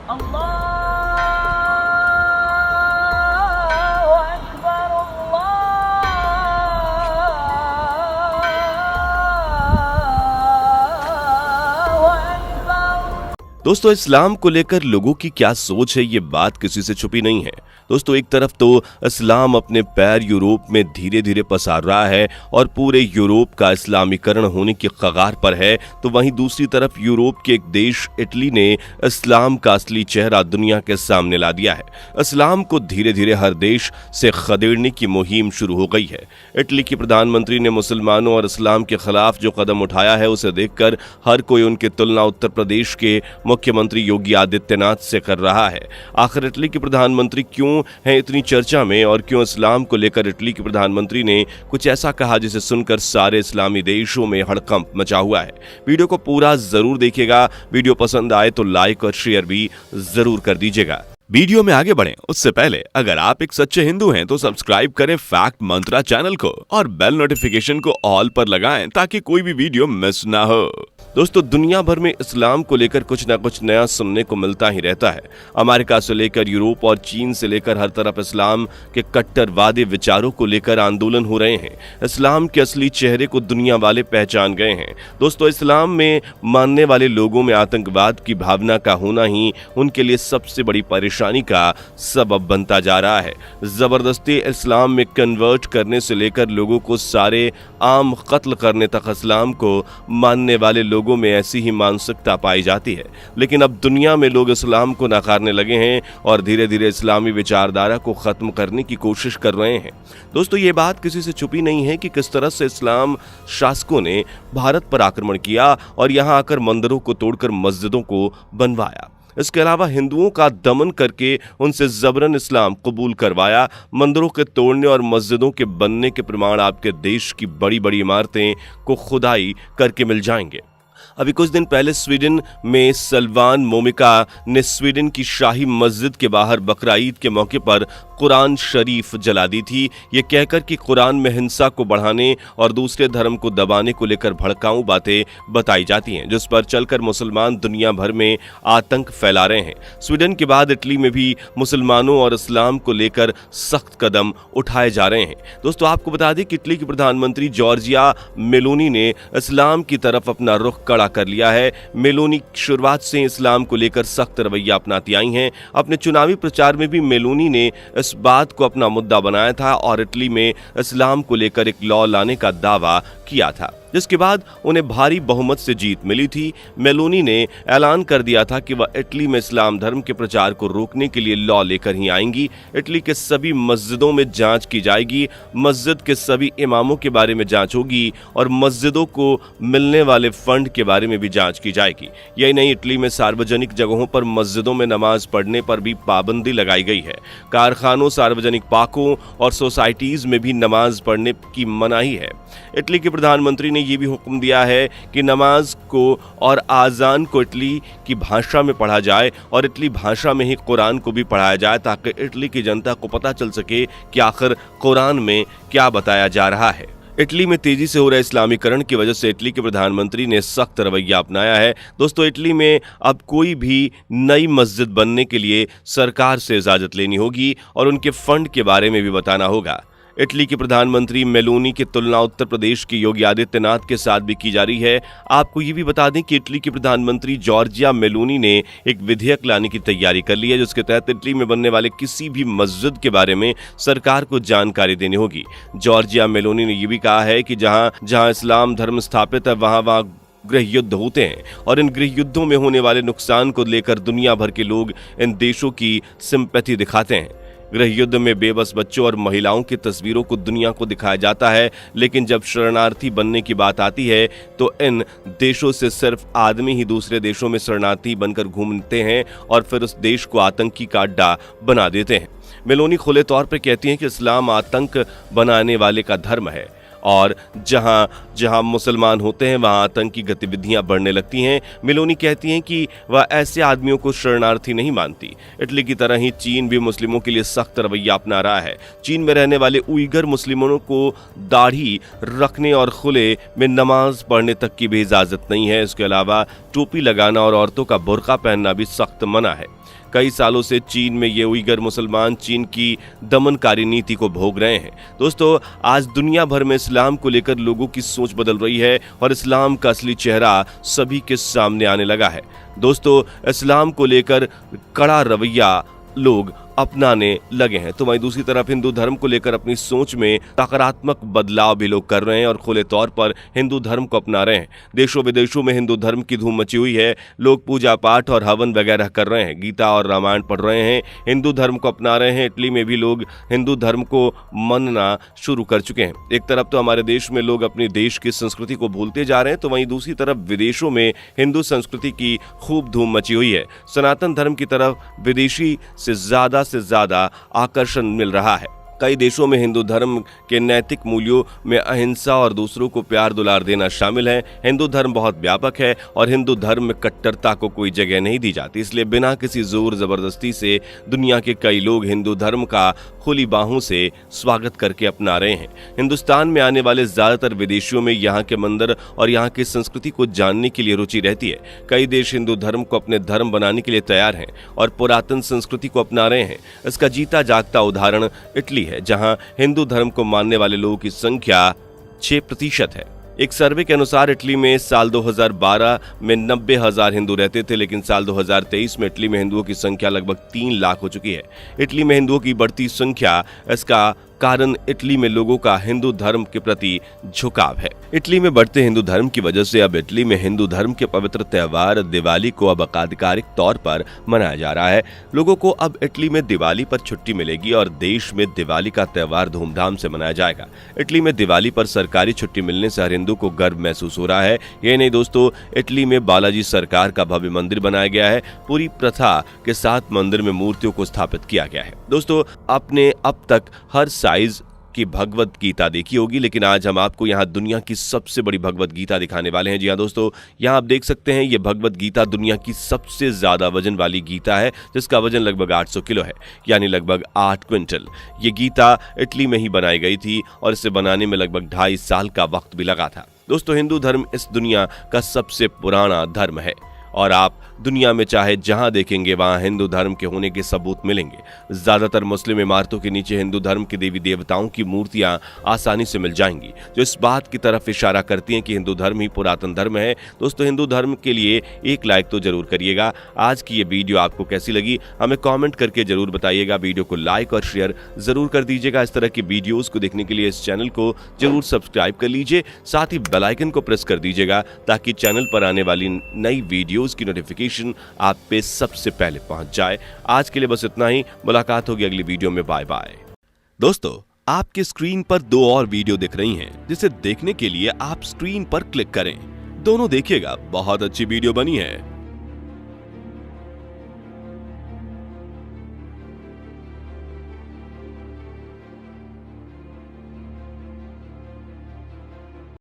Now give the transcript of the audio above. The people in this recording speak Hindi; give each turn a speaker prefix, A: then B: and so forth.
A: अल्लाहु अकबर, अल्लाहु अकबर।
B: दोस्तों, इस्लाम को लेकर लोगों की क्या सोच है, ये बात किसी से छुपी नहीं है। दोस्तों, एक तरफ तो इस्लाम अपने पैर यूरोप में धीरे धीरे पसार रहा है और पूरे यूरोप का इस्लामीकरण होने की कगार पर है, तो वहीं दूसरी तरफ यूरोप के एक देश इटली ने इस्लाम का असली चेहरा दुनिया के सामने ला दिया है। इस्लाम को धीरे धीरे हर देश से खदेड़ने की मुहिम शुरू हो गई है। इटली की प्रधानमंत्री ने मुसलमानों और इस्लाम के खिलाफ जो कदम उठाया है, उसे देखकर हर कोई उनकी तुलना उत्तर प्रदेश के मुख्यमंत्री योगी आदित्यनाथ से कर रहा है। आखिर इटली के प्रधानमंत्री क्यों हैं इतनी चर्चा में, और क्यों इस्लाम को लेकर इटली के प्रधानमंत्री ने कुछ ऐसा कहा जिसे सुनकर सारे इस्लामी देशों में हड़कंप मचा हुआ है। वीडियो को पूरा जरूर देखिएगा। वीडियो पसंद आए तो लाइक और शेयर भी जरूर कर दीजिएगा। वीडियो में आगे बढ़ें उससे पहले अगर आप एक सच्चे हिंदू हैं तो सब्सक्राइब करें फैक्ट मंत्रा चैनल को और बेल नोटिफिकेशन को ऑल पर लगाएं ताकि कोई भी वीडियो मिस ना हो। दोस्तों, दुनिया भर में इस्लाम को लेकर कुछ ना कुछ नया सुनने को मिलता ही रहता है। अमेरिका से लेकर यूरोप और चीन से लेकर हर तरफ इस्लाम के कट्टरवादी विचारों को लेकर आंदोलन हो रहे हैं। इस्लाम के असली चेहरे को दुनिया वाले पहचान गए हैं। दोस्तों, इस्लाम में मानने वाले लोगों में आतंकवाद की भावना का होना ही उनके लिए सबसे बड़ी परेशानी का सबब बनता जा रहा है। जबरदस्ती इस्लाम में कन्वर्ट करने से लेकर लोगों को सारे आम कत्ल करने तक इस्लाम को मानने वाले लोगों में ऐसी ही मानसिकता पाई जाती है। लेकिन अब दुनिया में लोग इस्लाम को नकारने लगे हैं और धीरे धीरे इस्लामी विचारधारा को खत्म करने की कोशिश कर रहे हैं। दोस्तों, ये बात किसी से छुपी नहीं है कि किस तरह से इस्लाम शासकों ने भारत पर आक्रमण किया और यहां आकर मंदिरों को तोड़कर मस्जिदों को बनवाया। इसके अलावा हिंदुओं का दमन करके उनसे जबरन इस्लाम कबूल करवाया। मंदिरों के तोड़ने और मस्जिदों के बनने के प्रमाण आपके देश की बड़ी बड़ी इमारतें को खुदाई करके मिल जाएंगे। अभी कुछ दिन पहले स्वीडन में सलमान मोमिका ने स्वीडन की शाही मस्जिद के बाहर बकरा ईद के मौके पर कुरान शरीफ जला दी थी, ये कहकर कि कुरान में हिंसा को बढ़ाने और दूसरे धर्म को दबाने को लेकर भड़काऊ बातें बताई जाती हैं, जिस पर चलकर मुसलमान दुनिया भर में आतंक फैला रहे हैं। स्वीडन के बाद इटली में भी मुसलमानों और इस्लाम को लेकर सख्त कदम उठाए जा रहे हैं। दोस्तों, आपको बता दें कि इटली की प्रधानमंत्री जॉर्जिया मेलोनी ने इस्लाम की तरफ अपना रुख कड़ा कर लिया है। मेलोनी शुरुआत से इस्लाम को लेकर सख्त रवैया अपनाती आई हैं। अपने चुनावी प्रचार में भी मेलोनी ने इस बात को अपना मुद्दा बनाया था और इटली में इस्लाम को लेकर एक लॉ लाने का दावा किया था, जिसके बाद उन्हें भारी बहुमत से जीत मिली थी। मेलोनी ने ऐलान कर दिया था कि वह इटली में इस्लाम धर्म के प्रचार को रोकने के लिए लॉ लेकर ही आएंगी। इटली के सभी मस्जिदों में जांच की जाएगी, मस्जिद के सभी इमामों के बारे में जांच होगी और मस्जिदों को मिलने वाले फंड के बारे में भी जांच की जाएगी। यही नहीं, इटली में सार्वजनिक जगहों पर मस्जिदों में नमाज पढ़ने पर भी पाबंदी लगाई गई है। कारखानों, सार्वजनिक पार्कों और सोसाइटीज में भी नमाज पढ़ने की मनाही है। इटली के प्रधानमंत्री ने यह भी हुक्म दिया है कि नमाज को और आजान को इटली की भाषा में पढ़ा जाए और इटली भाषा में ही कुरान को भी पढ़ाया जाए, ताकि इटली की जनता को पता चल सके कि आखिर कुरान में क्या बताया जा रहा है। इटली में तेजी से हो रहे इस्लामीकरण की वजह से इटली के प्रधानमंत्री ने सख्त रवैया अपनाया है। दोस्तों, इटली में अब कोई भी नई मस्जिद बनने के लिए सरकार से इजाजत लेनी होगी और उनके फंड के बारे में भी बताना होगा। इटली के प्रधानमंत्री मेलोनी की तुलना उत्तर प्रदेश के योगी आदित्यनाथ के साथ भी की जा रही है। आपको ये भी बता दें कि इटली की प्रधानमंत्री जॉर्जिया मेलोनी ने एक विधेयक लाने की तैयारी कर ली है, जिसके तहत इटली में बनने वाले किसी भी मस्जिद के बारे में सरकार को जानकारी देनी होगी। जॉर्जिया मेलोनी ने यह भी कहा है कि जहां जहां इस्लाम धर्म स्थापित है वहां गृह युद्ध होते हैं और इन गृह युद्धों में होने वाले नुकसान को लेकर दुनिया भर के लोग इन देशों की सिंपैथी दिखाते हैं। गृह युद्ध में बेबस बच्चों और महिलाओं की तस्वीरों को दुनिया को दिखाया जाता है, लेकिन जब शरणार्थी बनने की बात आती है तो इन देशों से सिर्फ आदमी ही दूसरे देशों में शरणार्थी बनकर घूमते हैं और फिर उस देश को आतंकी का अड्डा बना देते हैं। मेलोनी खुले तौर पर कहती हैं कि इस्लाम आतंक बनाने वाले का धर्म है और जहां जहां मुसलमान होते हैं वहां आतंकी गतिविधियां बढ़ने लगती हैं। मेलोनी कहती हैं कि वह ऐसे आदमियों को शरणार्थी नहीं मानती। इटली की तरह ही चीन भी मुस्लिमों के लिए सख्त रवैया अपना रहा है। चीन में रहने वाले उइगर मुस्लिमों को दाढ़ी रखने और खुले में नमाज पढ़ने तक की भी इजाजत नहीं है। इसके अलावा टोपी लगाना और औरतों का बुर्का पहनना भी सख्त मना है। कई सालों से चीन में ये उइगर मुसलमान चीन की दमनकारी नीति को भोग रहे हैं। दोस्तों, आज दुनिया भर में इस्लाम को लेकर लोगों की सोच बदल रही है और इस्लाम का असली चेहरा सभी के सामने आने लगा है। दोस्तों, इस्लाम को लेकर कड़ा रवैया लोग अपनाने लगे हैं, तो वहीं दूसरी तरफ हिंदू धर्म को लेकर अपनी सोच में सकारात्मक बदलाव भी लोग कर रहे हैं और खुले तौर पर हिंदू धर्म को अपना रहे हैं। देशों विदेशों में हिंदू धर्म की धूम मची हुई है। लोग पूजा पाठ और हवन वगैरह कर रहे हैं, गीता और रामायण पढ़ रहे हैं, हिंदू धर्म को अपना रहे हैं। इटली में भी लोग हिंदू धर्म को मानना शुरू कर चुके हैं। एक तरफ तो हमारे देश में लोग अपने देश की संस्कृति को भूलते जा रहे हैं, तो वहीं दूसरी तरफ विदेशों में हिंदू संस्कृति की खूब धूम मची हुई है। सनातन धर्म की तरफ विदेशी से ज्यादा आकर्षण मिल रहा है। कई देशों में हिंदू धर्म के नैतिक मूल्यों में अहिंसा और दूसरों को प्यार दुलार देना शामिल है। हिंदू धर्म बहुत व्यापक है और हिंदू धर्म में कट्टरता को कोई जगह नहीं दी जाती, इसलिए बिना किसी जोर जबरदस्ती से दुनिया के कई लोग हिंदू धर्म का खुली बाहों से स्वागत करके अपना रहे हैं। हिंदुस्तान में आने वाले ज्यादातर विदेशियों में यहाँ के मंदिर और यहाँ की संस्कृति को जानने के लिए रुचि रहती है। कई देश हिंदू धर्म को अपने धर्म बनाने के लिए तैयार हैं और पुरातन संस्कृति को अपना रहे हैं। इसका जीता जागता उदाहरण इटली है, जहां हिंदू धर्म को मानने वाले लोगों की संख्या 6% है। एक सर्वे के अनुसार इटली में साल 2012 में 90,000 हिंदू रहते थे, लेकिन साल 2023 में इटली में हिंदुओं की संख्या लगभग 3 लाख हो चुकी है। इटली में हिंदुओं की बढ़ती संख्या, इसका कारण इटली में लोगों का हिंदू धर्म के प्रति झुकाव है। इटली में बढ़ते हिंदू धर्म की वजह से अब इटली में हिंदू धर्म के पवित्र त्योहार दिवाली को अब आधिकारिक तौर पर मनाया जा रहा है। लोगों को अब इटली में दिवाली पर छुट्टी मिलेगी और देश में दिवाली का त्योहार धूमधाम से मनाया जाएगा। इटली में दिवाली पर सरकारी छुट्टी मिलने से हर हिंदू को गर्व महसूस हो रहा है। ये नहीं दोस्तों, इटली में बालाजी सरकार का भव्य मंदिर बनाया गया है। पूरी प्रथा के साथ मंदिर में मूर्तियों को स्थापित किया गया है। दोस्तों, आपने अब तक हर साइज की भगवत गीता देखी होगी, लेकिन आज हम आपको यहाँ दुनिया की सबसे बड़ी भगवत गीता दिखाने वाले हैं। जी हाँ दोस्तों, यहाँ आप देख सकते हैं, ये भगवत गीता दुनिया की सबसे ज्यादा वजन वाली गीता है, जिसका वजन लगभग 800 किलो है, यानी लगभग 8 क्विंटल। ये गीता इटली में ही बनाई गई थी और इसे बनाने में लगभग 2.5 साल का वक्त भी लगा था। दोस्तों, हिंदू धर्म इस दुनिया का सबसे पुराना धर्म है और आप दुनिया में चाहे जहां देखेंगे वहां हिंदू धर्म के होने के सबूत मिलेंगे। ज्यादातर मुस्लिम इमारतों के नीचे हिंदू धर्म के देवी देवताओं की मूर्तियां आसानी से मिल जाएंगी, जो इस बात की तरफ इशारा करती हैं कि हिंदू धर्म ही पुरातन धर्म है। दोस्तों, हिंदू धर्म के लिए एक लाइक तो जरूर करिएगा। आज की ये वीडियो आपको कैसी लगी हमें कॉमेंट करके जरूर बताइएगा। वीडियो को लाइक और शेयर जरूर कर दीजिएगा। इस तरह की वीडियोज को देखने के लिए इस चैनल को जरूर सब्सक्राइब कर लीजिए, साथ ही बेल आइकन को प्रेस कर दीजिएगा ताकि चैनल पर आने वाली नई वीडियोज की नोटिफिकेशन आप पे सबसे पहले पहुंच जाए। आज के लिए बस इतना ही, मुलाकात होगी अगली वीडियो में। Bye bye. दोस्तों, आपके स्क्रीन पर 2 और वीडियो दिख रही हैं, जिसे देखने के लिए आप स्क्रीन पर क्लिक करें। दोनों देखिएगा, बहुत अच्छी वीडियो बनी है।